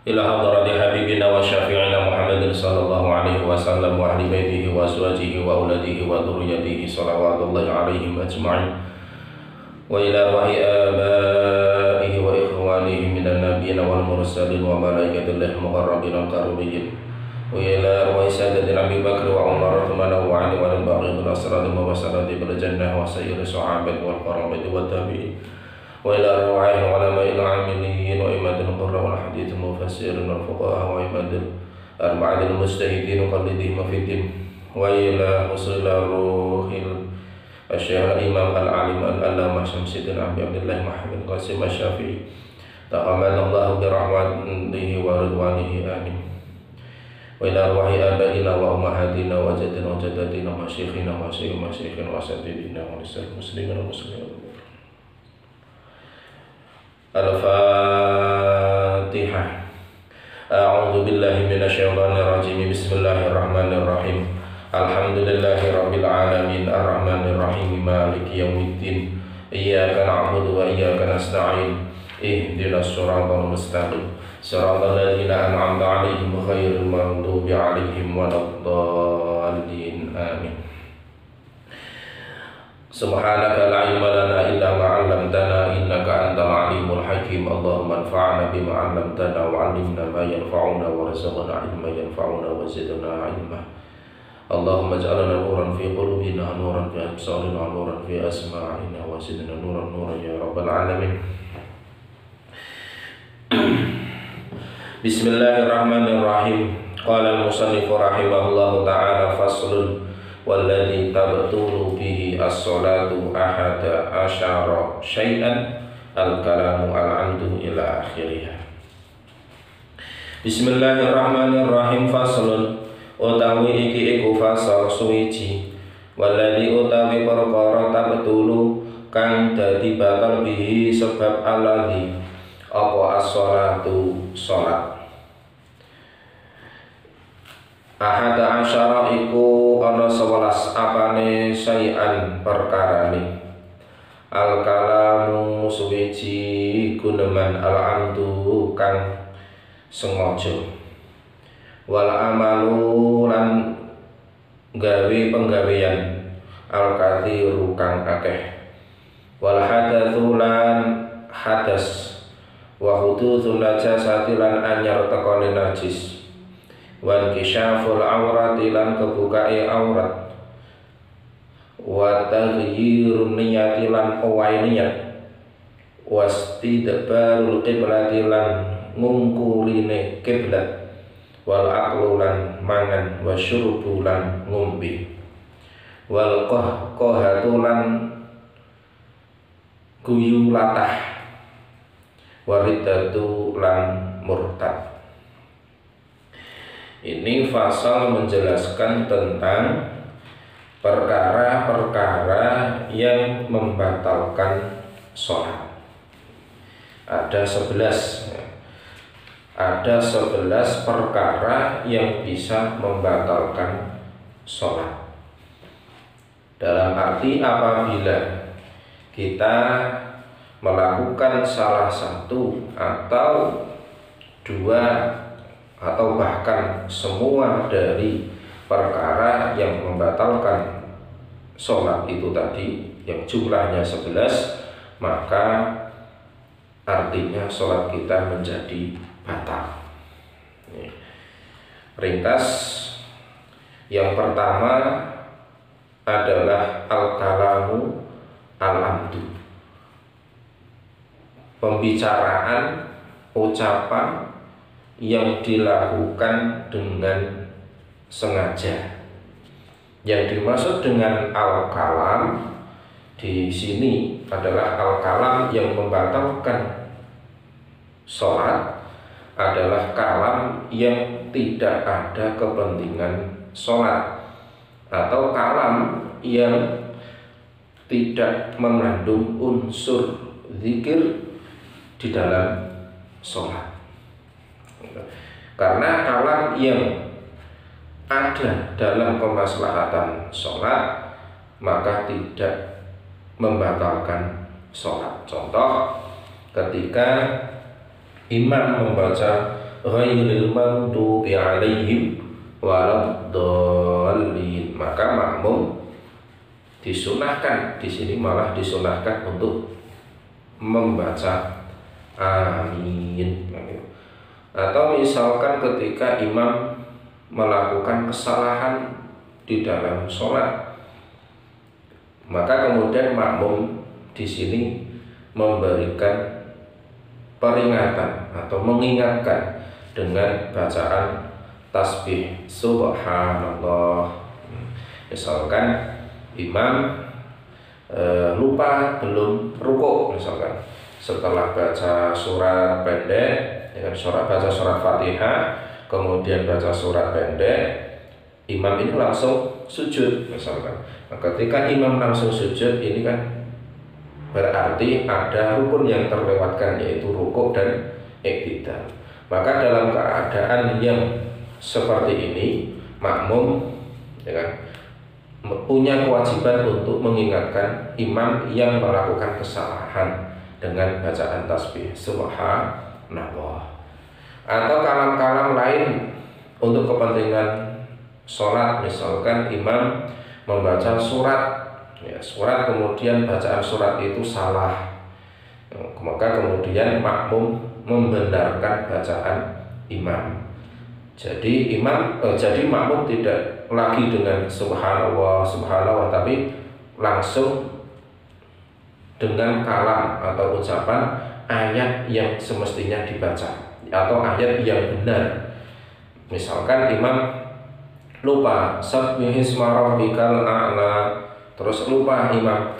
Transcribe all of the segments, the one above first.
إلى حضرة حبيبنا وشفيعنا محمد صلى الله عليه وسلم وأهل بيته وأزواجه وأولاده وذريته صلوات الله عليهم أجمعين وإلى أرواح آبائه وإخوانه من النبيين والمرسلين وملائكة الله المقربين الكريمين وإلى أرواح سادتنا أبي بكر وعمر وعثمان وعلي والباقين الأسرار المبشرين بالجنة وسائر الصحابة والقرابة والتابعين وإلى أرواح العلماء العاملين وأئمة القراء والحديث المفسرين والفقهاء وأئمة الأربعة المجتهدين وقلدهم في الدين وإلى وصل روح الشيخ الإمام العالم العلامة شمس الدين أبي عبد الله محمد قاسم الشافعي تقبل الله برحمته ورضوانه آمين وإلى أرواح آبائنا وأمهاتنا وجدنا وجداتنا ومشايخنا ومشايخنا وأساتذتنا ولسائر المسلمين والمسلمات. Al-Fatihah. A'udzu billahi minasyaitonir rajim. Bismillahirrahmanirrahim. Alhamdulillahirabbil alamin arrahmanir rahim maliki yaumiddin. Iyyaka na'budu wa iyyaka nasta'in. Ihdinas siratal mustaqim. Siratal ladzina an'amta 'alaihim ghairil maghdubi 'alaihim waladdallin. Amin. Subhanaka la ilma lana illa ma 'allamtana innaka antal alimul hakim. Allahumma anfa'na bima 'allamtana wa 'allimna ma yanfa'una warzuqna 'ilman yanfa'una wa zidna 'ilma. Allahumma ij'alna nuran fi qulubina, nuran fi absarina, nuran fi asma'ina wa zidna nuran ya rabbal alamin. Bismillahirrahmanirrahim. Qala al-musannif rahimahullahu ta'ala faslun walladzi tabtulu bihi as-salatu ahada asyara syai'an al-kalamu al-amdu ila akhirih. Bismillahirrahmanirrahim. Faslun utawi iki iku fasal suwiji walladzi utawi perkara tabtulu kang dadi batal bihi sebab alladzi apa as-salatu salat. Ahada asyara iku ana 11 apane sayan perkarane. Al kalamu suwiji guneman al amdu kang sengaja. Wal amalu lan gawe penggawean al kathiru kang akeh. Wal hadatsu lan hadas wa hudutsun najasati lan anyar tekone najis. Wan kisyaful awrati lan kebukae aurat wa taghyirun niyati lan owahe niyat wastidbarul qiblati lan ngungkuline kiblat wal aqlu lan mangan wasyurbu lan ngombe wal qahqahatu lan guyu latah waridatu lan murtad. Ini fasal menjelaskan tentang perkara-perkara yang membatalkan sholat. Ada 11 perkara yang bisa membatalkan sholat. Dalam arti apabila kita melakukan salah satu atau dua atau bahkan semua dari perkara yang membatalkan sholat itu tadi yang jumlahnya 11, maka artinya sholat kita menjadi batal. Ringkas, yang pertama adalah al-kalamu al-amdu, pembicaraan, ucapan yang dilakukan dengan sengaja. Yang dimaksud dengan al-kalam di sini adalah al-kalam yang membatalkan sholat adalah kalam yang tidak ada kepentingan sholat atau kalam yang tidak mengandung unsur zikir di dalam sholat. Karena kalam yang ada dalam kemaslahatan sholat maka tidak membatalkan sholat. Contoh, ketika imam membaca ghairil maghdubi 'alaihim waladdallin. Maka makmum disunahkan, di sini malah disunahkan untuk membaca amin. Atau misalkan ketika imam melakukan kesalahan di dalam sholat, maka kemudian makmum di sini memberikan peringatan atau mengingatkan dengan bacaan tasbih subhanallah. Misalkan imam lupa belum rukuk, misalkan setelah baca surat pendek, baca surat Fatihah, kemudian baca surat pendek, imam ini langsung sujud misalkan. Nah, ketika imam langsung sujud, ini kan berarti ada rukun yang terlewatkan, yaitu rukuk dan iktidal. Maka dalam keadaan yang seperti ini, makmum ya kan, punya kewajiban untuk mengingatkan imam yang melakukan kesalahan dengan bacaan tasbih subhanallah. Atau kalam-kalam lain untuk kepentingan sholat, misalkan imam membaca surat, surat kemudian bacaan surat itu salah, maka kemudian makmum membenarkan bacaan imam. Jadi makmum tidak lagi dengan subhanallah subhanallah, tapi langsung dengan kalam atau ucapan ayat yang semestinya dibaca atau ayat yang benar. Misalkan imam lupa sabbihisma rabbikal a'la, terus lupa imam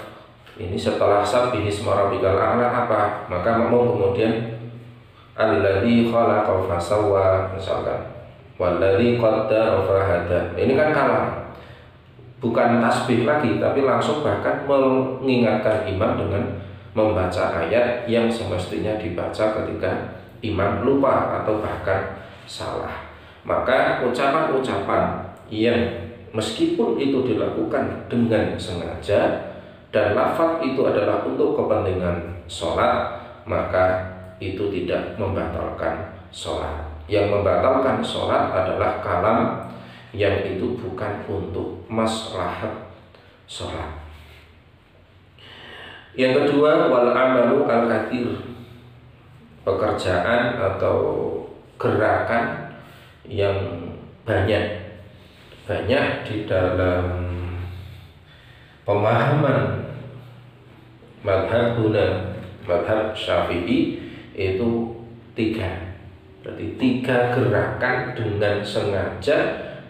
ini setelah sabbihisma rabbikal a'la apa, maka makmum kemudian alladzi khalaqa fasawwa, misalkan walladzi qaddara fahada. Ini kan kalam, bukan tasbih lagi, tapi langsung bahkan mengingatkan imam dengan membaca ayat yang semestinya dibaca ketika imam lupa atau bahkan salah. Maka ucapan-ucapan yang meskipun itu dilakukan dengan sengaja dan lafaz itu adalah untuk kepentingan sholat, maka itu tidak membatalkan sholat. Yang membatalkan sholat adalah kalam yang itu bukan untuk maslahat sholat. Yang kedua, wal amalu al-kathir, pekerjaan atau gerakan yang banyak di dalam pemahaman madhab Syafi'i itu 3. Berarti 3 gerakan dengan sengaja,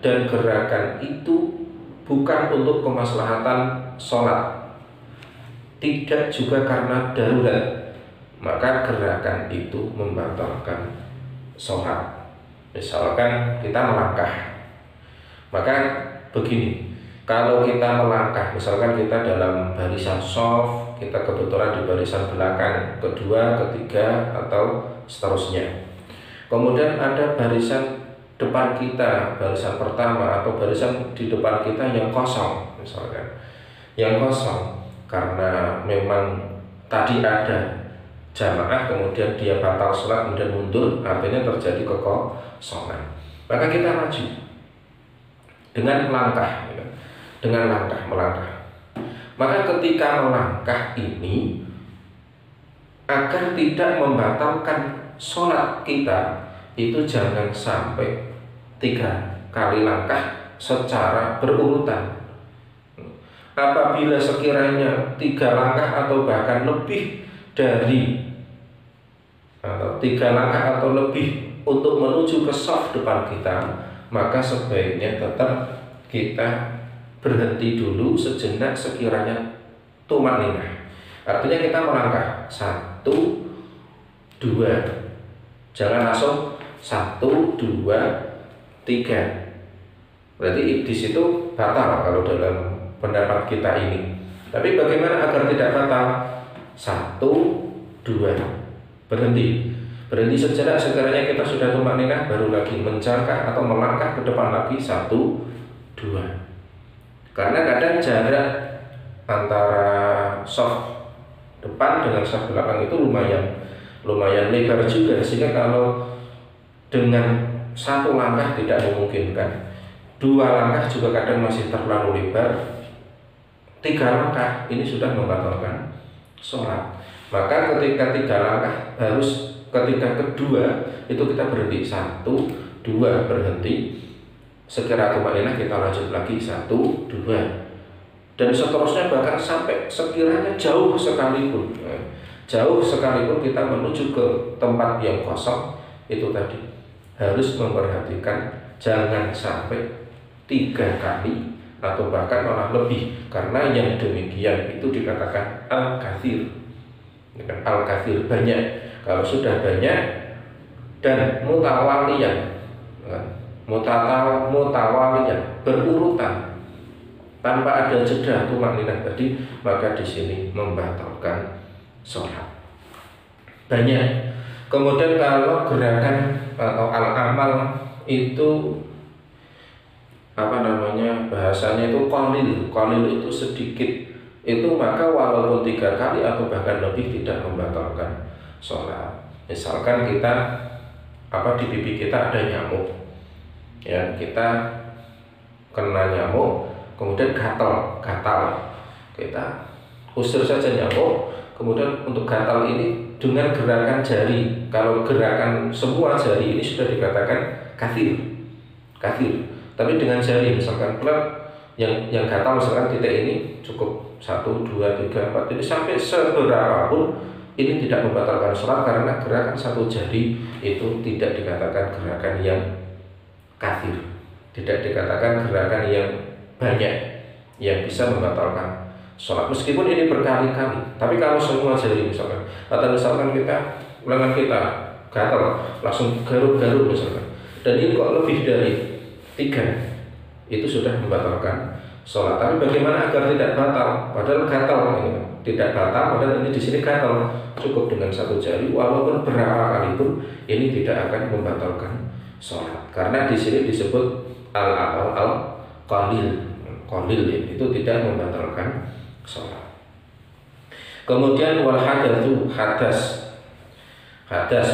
dan gerakan itu bukan untuk kemaslahatan sholat, tidak juga karena darurat, maka gerakan itu membatalkan sholat. Misalkan kita melangkah, maka begini, kalau kita melangkah, misalkan kita dalam barisan shaf, kita kebetulan di barisan belakang, kedua, ketiga, atau seterusnya. Kemudian ada barisan depan kita, barisan pertama atau barisan di depan kita yang kosong, misalkan yang kosong karena memang tadi ada jamaah, kemudian dia batal sholat, kemudian mundur, artinya terjadi kekosongan. Maka kita maju dengan melangkah, melangkah. Maka ketika melangkah ini, agar tidak membatalkan sholat kita, itu jangan sampai 3 kali langkah secara berurutan. Apabila sekiranya 3 langkah atau bahkan lebih dari, atau 3 langkah atau lebih untuk menuju ke shaf depan kita, maka sebaiknya tetap kita berhenti dulu sejenak sekiranya tumanninah. Artinya kita melangkah 1, 2, jangan langsung 1, 2, 3. Berarti di situ batal kalau dalam pendapat kita ini. Tapi bagaimana agar tidak batal? 1, 2, berhenti sejenak sekiranya kita sudah tumanninah, baru lagi menjangkah atau melangkah ke depan lagi 1, 2. Karena kadang jarak antara shaf depan dengan shaf belakang itu lumayan lebar juga, sehingga kalau dengan satu langkah tidak memungkinkan, dua langkah juga kadang masih terlalu lebar, tiga langkah ini sudah membatalkan sholat. Maka ketika tiga langkah harus, ketika kedua itu kita berhenti, satu, dua, berhenti. Sekira tumaninah kita lanjut lagi, satu, dua, dan seterusnya, bahkan sampai sekiranya jauh sekalipun kita menuju ke tempat yang kosong, itu tadi harus memperhatikan jangan sampai 3 kali atau bahkan malah lebih, karena yang demikian itu dikatakan al-kathir. Al-kathir, banyak. Kalau sudah banyak dan mutawaliyan, berurutan tanpa ada jeda tumaninah tadi, maka di sini membatalkan sholat. Banyak. Kemudian kalau gerakan atau al-amal itu bahasanya itu qalil itu sedikit, itu maka walaupun 3 kali atau bahkan lebih tidak membatalkan sholat. Misalkan kita di pipi kita ada nyamuk, ya, kita kena nyamuk, kemudian gatal, kita usir saja nyamuk. Kemudian untuk gatal ini dengan gerakan jari, kalau gerakan semua jari ini sudah dikatakan kathir. Tapi dengan jari, misalkan yang gatal, misalkan titik ini cukup 1, 2, 3, 4, ini sampai seberapapun ini tidak membatalkan sholat, karena gerakan satu jari itu tidak dikatakan gerakan yang kathir, tidak dikatakan gerakan yang banyak yang bisa membatalkan sholat, meskipun ini berkali-kali. Tapi kalau semua jari misalkan, atau misalkan lengan kita gatal, langsung garuk-garuk misalkan, dan ini kok lebih dari 3, itu sudah membatalkan sholat. Tapi bagaimana agar tidak batal? Padahal gatal ini tidak batal, padahal ini di sini gatal. Cukup dengan 1 jari, walaupun berapa kali pun ini tidak akan membatalkan sholat, karena di sini disebut al-amal qalil itu tidak membatalkan sholat. Kemudian wal hadatsu, hadas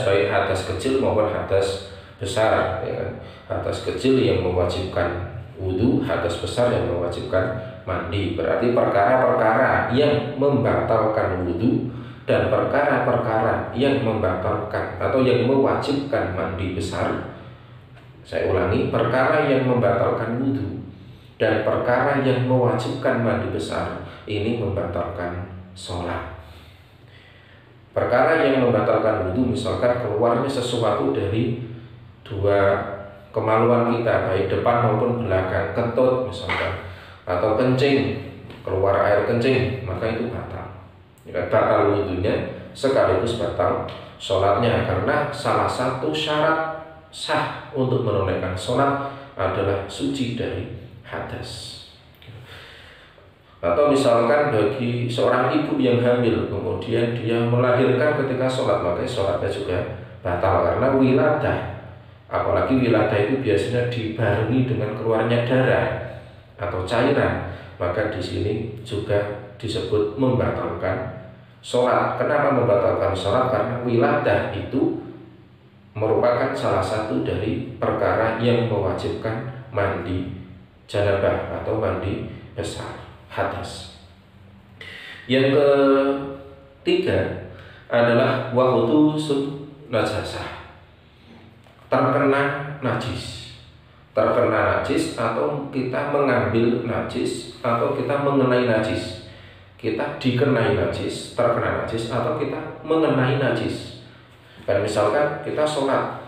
baik hadas kecil maupun hadas besar, ya kan? Hadas kecil yang mewajibkan wudu, hadas besar yang mewajibkan mandi. Berarti perkara-perkara yang membatalkan wudu dan perkara-perkara yang membatalkan atau yang mewajibkan mandi besar. Saya ulangi, perkara yang membatalkan wudu dan perkara yang mewajibkan mandi besar ini membatalkan sholat. Perkara yang membatalkan wudu, misalkan keluarnya sesuatu dari 2 kemaluan kita, baik depan maupun belakang, kentut misalkan, atau kencing, keluar air kencing, maka itu batal. Batal wudunya sekaligus batal sholatnya, karena salah satu syarat sah untuk menunaikan sholat adalah suci dari hadas. Atau misalkan bagi seorang ibu yang hamil, kemudian dia melahirkan ketika sholat, maka sholatnya juga batal, karena wiladah. Apalagi wiladah itu biasanya dibarengi dengan keluarnya darah atau cairan, maka di sini juga disebut membatalkan sholat. Kenapa membatalkan sholat? Karena wiladah itu merupakan salah satu dari perkara yang mewajibkan mandi janabah atau mandi besar, hadas. Yang ketiga adalah wahudusun najasah, terkena najis atau kita mengambil najis atau kita mengenai najis, kita dikenai najis, terkena najis atau kita mengenai najis. Dan misalkan kita sholat,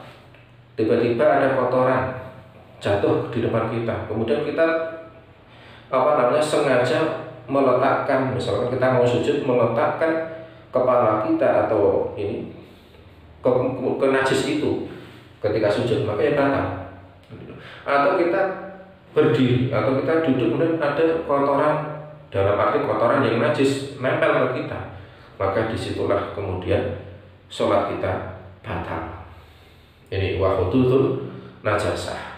tiba-tiba ada kotoran jatuh di depan kita, kemudian kita sengaja meletakkan, misalkan kita mau sujud, meletakkan kepala kita atau ini ke najis itu ketika sujud, maka ya batal. Atau kita berdiri atau kita duduk, kemudian ada kotoran, dalam arti kotoran yang najis nempel ke kita, maka disitulah kemudian sholat kita batal. Ini wahudusun najasah.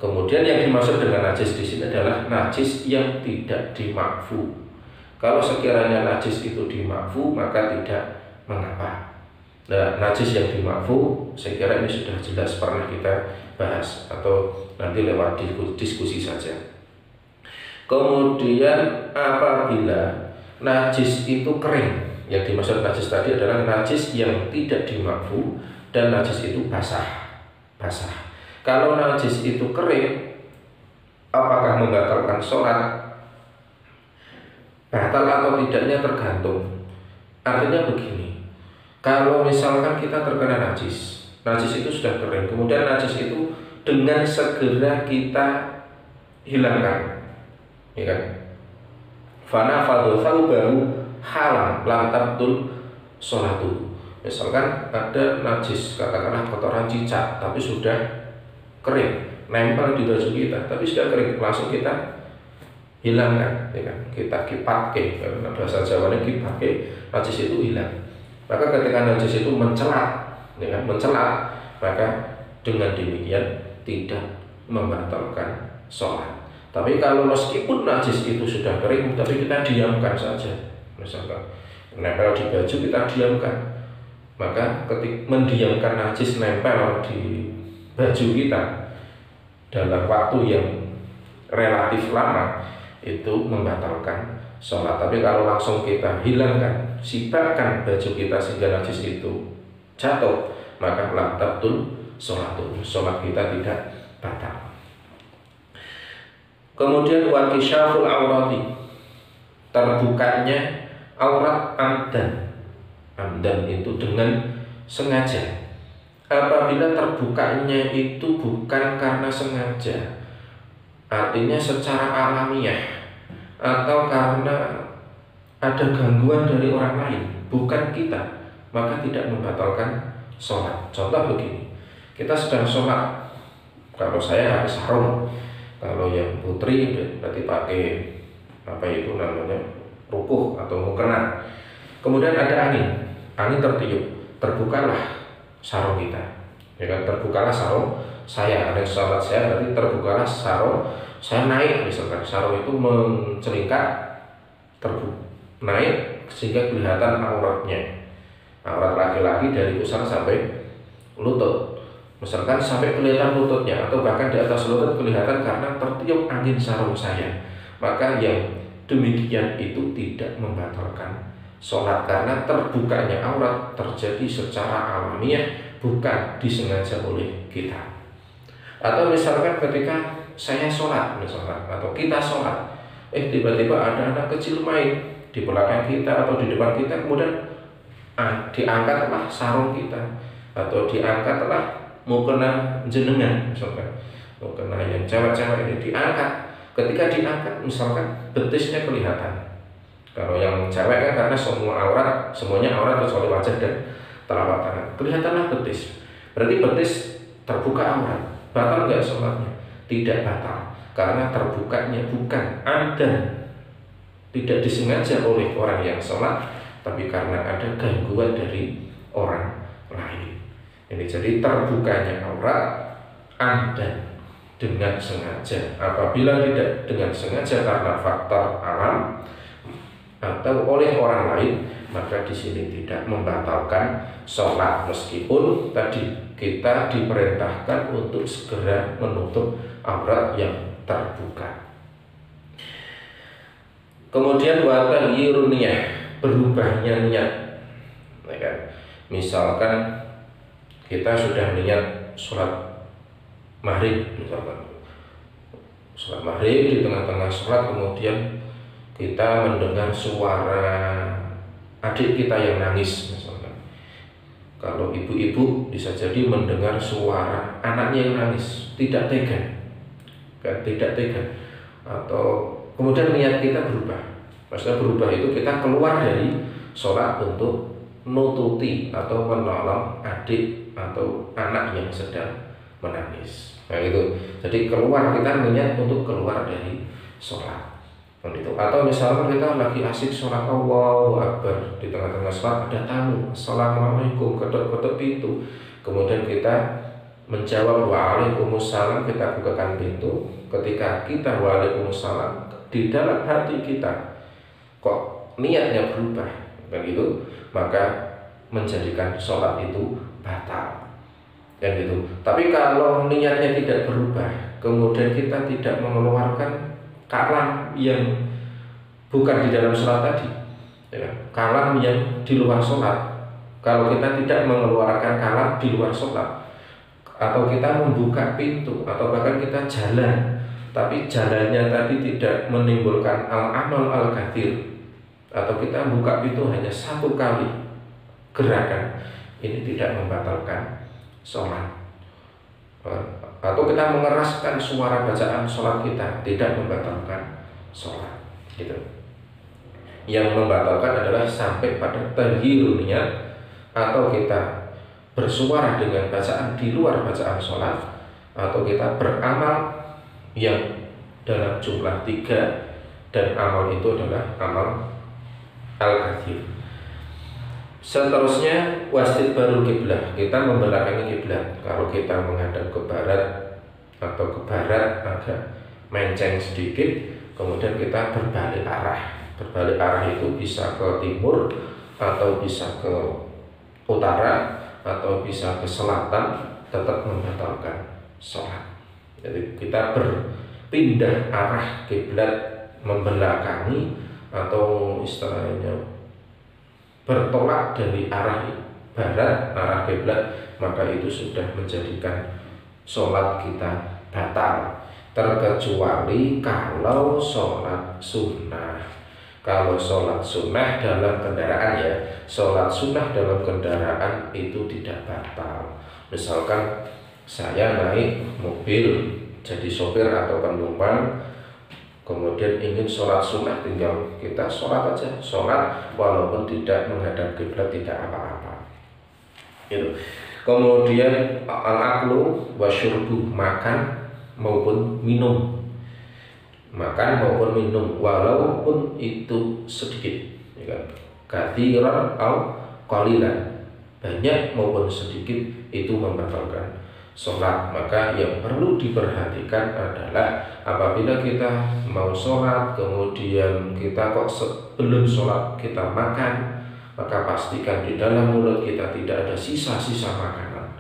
Kemudian yang dimaksud dengan najis di sini adalah najis yang tidak dimakfu. Kalau sekiranya najis itu dimakfu, maka tidak mengapa. Nah, najis yang dimakfu, saya kira ini sudah jelas pernah kita bahas atau nanti lewat diskusi saja. Kemudian apabila najis itu kering, yang dimaksud najis tadi adalah najis yang tidak dimakfu dan najis itu basah. Kalau najis itu kering, apakah membatalkan sholat? Batal atau tidaknya tergantung. Artinya begini, kalau misalkan kita terkena najis itu sudah kering, kemudian najis itu dengan segera kita hilangkan, ya kan? Fana fadl baru halam lam tabtul sholatu. Misalkan ada najis, katakanlah kotoran cicak, tapi sudah kering, nempel di baju kita, tapi sudah kering, langsung kita hilangkan, ya kan? Kita kipake, karena bahasa Jawanya kipake, najis itu hilang. Maka ketika najis itu mencelat, ya kan? Mencelat, maka dengan demikian tidak membatalkan sholat. Tapi kalau meskipun najis itu sudah kering, tapi kita diamkan saja, misalkan nempel di baju kita diamkan, maka ketika mendiamkan najis nempel di baju kita dalam waktu yang relatif lama itu membatalkan sholat. Tapi kalau langsung kita hilangkan, sibakkan baju kita sehingga najis itu jatuh, maka lam tabtul sholat kita tidak batal. Kemudian wakisyaful aurati, terbukanya aurat amdan itu dengan sengaja. Apabila terbukanya itu bukan karena sengaja, artinya secara alamiah atau karena ada gangguan dari orang lain, bukan kita, maka tidak membatalkan sholat. Contoh begini, kita sedang sholat, kalau saya pakai sarung, kalau yang putri berarti pakai apa itu namanya rukuh atau mukena. Kemudian ada angin tertiup, terbukalah sarung kita, ya kan? Terbukalah sarung saya, ada sholat saya, berarti terbukalah sarung saya, naik misalkan sarung itu mencelingkat naik sehingga kelihatan aurat laki-laki dari pusar sampai lutut, misalkan sampai kelihatan lututnya atau bahkan di atas lutut kelihatan karena tertiup angin sarung saya, maka yang demikian itu tidak membatalkan sholat karena terbukanya aurat terjadi secara alamiah, bukan disengaja oleh kita. Atau misalkan ketika saya sholat misalkan, atau kita sholat, tiba-tiba ada anak kecil main di belakang kita atau di depan kita, kemudian diangkatlah sarung kita atau diangkatlah mukena jenengan, misalkan mukena yang cewek-cewek ini diangkat. Ketika diangkat misalkan betisnya kelihatan. Kalau yang cewek kan karena semuanya aurat kecuali wajah dan telapak tangan, kelihatanlah betis, berarti betis terbuka aurat. Batal nggak sholatnya? Tidak batal, karena terbukanya bukan amdan, tidak disengaja oleh orang yang sholat, tapi karena ada gangguan dari orang lain. Ini jadi terbukanya aurat amdan, dengan sengaja. Apabila tidak dengan sengaja karena faktor alam atau oleh orang lain, maka di sini tidak membatalkan sholat, meskipun tadi kita diperintahkan untuk segera menutup aurat yang terbuka. Kemudian wataghyirun niyah, berubahnya niat. Misalkan kita sudah niat sholat maghrib, misalkan sholat maghrib, di tengah-tengah sholat kemudian kita mendengar suara adik kita yang nangis, misalkan. Kalau ibu-ibu bisa jadi mendengar suara anaknya yang nangis, tidak tega, atau kemudian niat kita berubah. Maksudnya berubah itu kita keluar dari sholat untuk nututi atau menolong adik atau anak yang sedang menangis. Nah itu, jadi keluar, kita niat untuk keluar dari sholat. Atau misalkan kita lagi asik sholat, Allahu Akbar, di tengah-tengah sholat ada tamu, Assalamualaikum, ketuk-ketuk pintu, kemudian kita menjawab waalaikumsalam, kita bukakan pintu. Ketika kita waalaikumsalam, di dalam hati kita kok niatnya berubah, begitu, maka menjadikan sholat itu batal. Kan gitu. Tapi kalau niatnya tidak berubah, kemudian kita tidak mengeluarkan kalam yang bukan di dalam sholat tadi, ya, kalam yang di luar sholat. Kalau kita tidak mengeluarkan kalam di luar sholat, atau kita membuka pintu, atau bahkan kita jalan, tapi jalannya tadi tidak menimbulkan al-amal al-kathir, atau kita buka pintu hanya satu kali gerakan, ini tidak membatalkan sholat. Atau kita mengeraskan suara bacaan sholat kita, tidak membatalkan sholat, gitu. Yang membatalkan adalah sampai pada taghyirun niat, atau kita bersuara dengan bacaan di luar bacaan sholat, atau kita beramal yang dalam jumlah 3, dan amal itu adalah amal al-kathir. Seterusnya wastidbarul kiblah, kita membelakangi kiblat. Kalau kita menghadap ke barat atau ke barat agak menceng sedikit, kemudian kita berbalik arah. Berbalik arah itu bisa ke timur, atau bisa ke utara, atau bisa ke selatan, tetap membatalkan sholat. Jadi kita berpindah arah kiblat, membelakangi, atau istilahnya bertolak dari arah barat, arah kiblat, maka itu sudah menjadikan sholat kita batal, terkecuali kalau sholat sunnah. Kalau sholat sunnah dalam kendaraan, ya, sholat sunnah dalam kendaraan itu tidak batal. Misalkan saya naik mobil jadi sopir atau penumpang, kemudian ingin sholat sunnah, tinggal kita sholat aja, sholat walaupun tidak menghadap kiblat, tidak apa-apa, gitu. Kemudian al-aklu wasyurbu, makan maupun minum, makan maupun minum walaupun itu sedikit, ya kan? Kathiran au qalilan, banyak maupun sedikit, itu membatalkan sholat. Maka yang perlu diperhatikan adalah apabila kita mau sholat, kemudian kita kok sebelum sholat kita makan, maka pastikan di dalam mulut kita tidak ada sisa-sisa makanan,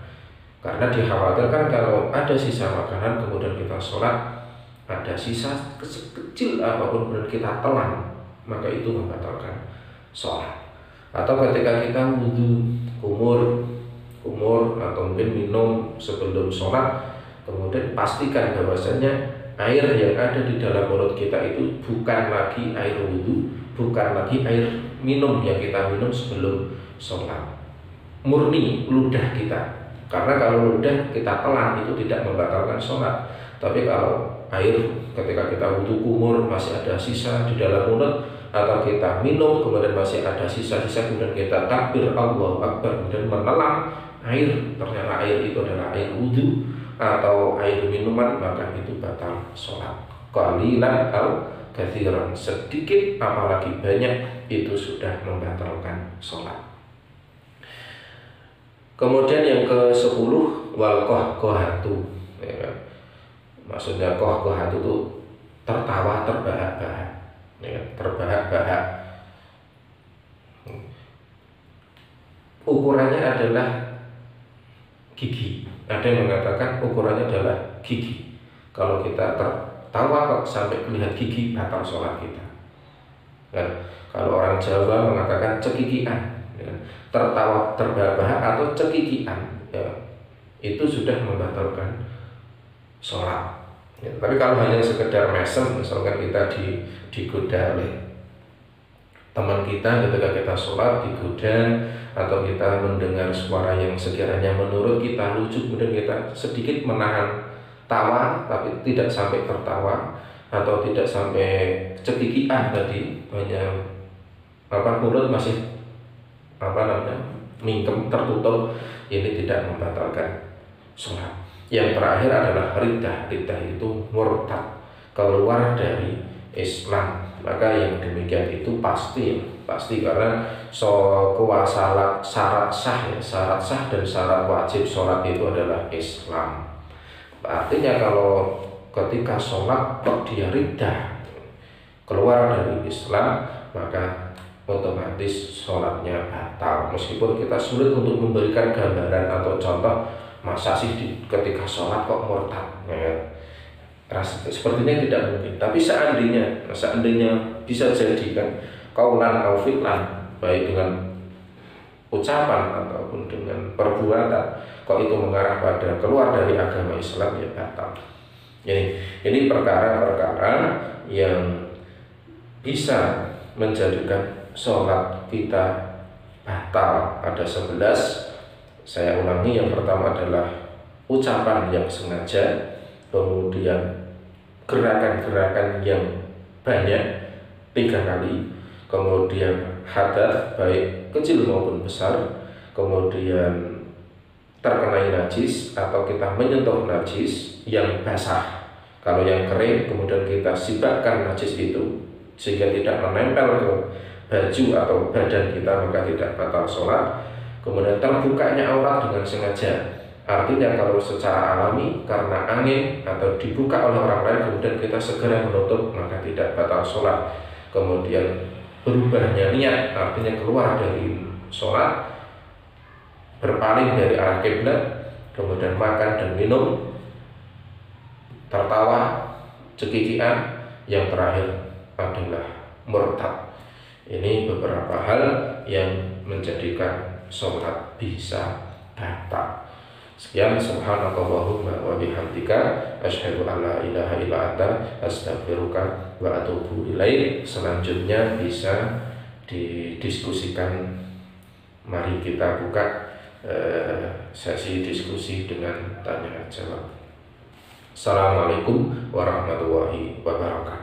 karena dikhawatirkan kalau ada sisa makanan kemudian kita sholat, ada sisa kecil apapun kemudian kita telan, maka itu membatalkan sholat. Atau ketika kita wudhu, kumur atau mungkin minum sebelum sholat, kemudian pastikan bahwasanya air yang ada di dalam mulut kita itu bukan lagi air wudhu, bukan lagi air minum yang kita minum sebelum sholat, murni ludah kita. Karena kalau ludah kita telan itu tidak membatalkan sholat. Tapi kalau air ketika kita wudhu kumur masih ada sisa di dalam mulut, atau kita minum kemudian masih ada sisa-sisa, kemudian kita takbir Allahu Akbar, kemudian menelan air, ternyata air itu adalah air wudhu atau air minuman, maka itu batal sholat. Qalilan atau kathiran, sedikit apalagi banyak, itu sudah membatalkan sholat. Kemudian yang ke-10 wal qahqahatu, ya kan? Maksudnya qahqahatu itu tertawa terbahak-bahak, ya, terbahak-bahak. Ukurannya adalah gigi. Ada yang mengatakan ukurannya adalah gigi. Kalau kita tertawa kok sampai melihat gigi, batal sholat kita. Kan? Kalau orang Jawa mengatakan cekikian, ya, tertawa terbahak-bahak atau cekikian, ya, itu sudah membatalkan sholat. Ya, tapi kalau hanya sekedar mesem, misalkan kita digoda oleh teman kita ketika kita sholat, digoda, atau kita mendengar suara yang sekiranya menurut kita lucu, kemudian kita sedikit menahan tawa tapi tidak sampai tertawa, atau tidak sampai cekikian tadi, hanya mulut masih mingkem, tertutup, ini tidak membatalkan sholat. Yang terakhir adalah riddah. Riddah itu murtad, keluar dari Islam. Maka yang demikian itu pasti karena syarat sah dan syarat wajib sholat itu adalah Islam. Artinya kalau ketika sholat kok dia riddah, keluar dari Islam, maka otomatis sholatnya batal. Meskipun kita sulit untuk memberikan gambaran atau contoh, masa sih ketika sholat kok murtad, sepertinya tidak mungkin. Tapi seandainya bisa jadi kan, kaulan au fi'lan, baik dengan ucapan ataupun dengan perbuatan, kok itu mengarah pada keluar dari agama Islam, ya batal. Ini perkara-perkara yang bisa menjadikan sholat kita batal. Ada 11. Saya ulangi, yang pertama adalah ucapan yang sengaja, kemudian gerakan-gerakan yang banyak 3 kali, kemudian hadas baik kecil maupun besar, kemudian terkena najis atau kita menyentuh najis yang basah. Kalau yang kering kemudian kita sibakkan najis itu sehingga tidak menempel ke baju atau badan kita, maka tidak batal sholat. Kemudian terbukanya aurat dengan sengaja, artinya kalau secara alami karena angin atau dibuka oleh orang lain kemudian kita segera menutup, maka tidak batal sholat. Kemudian berubahnya niat, artinya keluar dari sholat, berpaling dari arah kiblat, kemudian makan dan minum, tertawa, cekikian, yang terakhir adalah murtad. Ini beberapa hal yang menjadikan sholat bisa batal. Sekian, subhanakallahumma wa bihamdika, asyhadu an la ilaha illa anta, astaghfiruka wa atubu ilaik. Selanjutnya bisa didiskusikan. Mari kita buka sesi diskusi dengan tanya jawab. Assalamualaikum warahmatullahi wabarakatuh.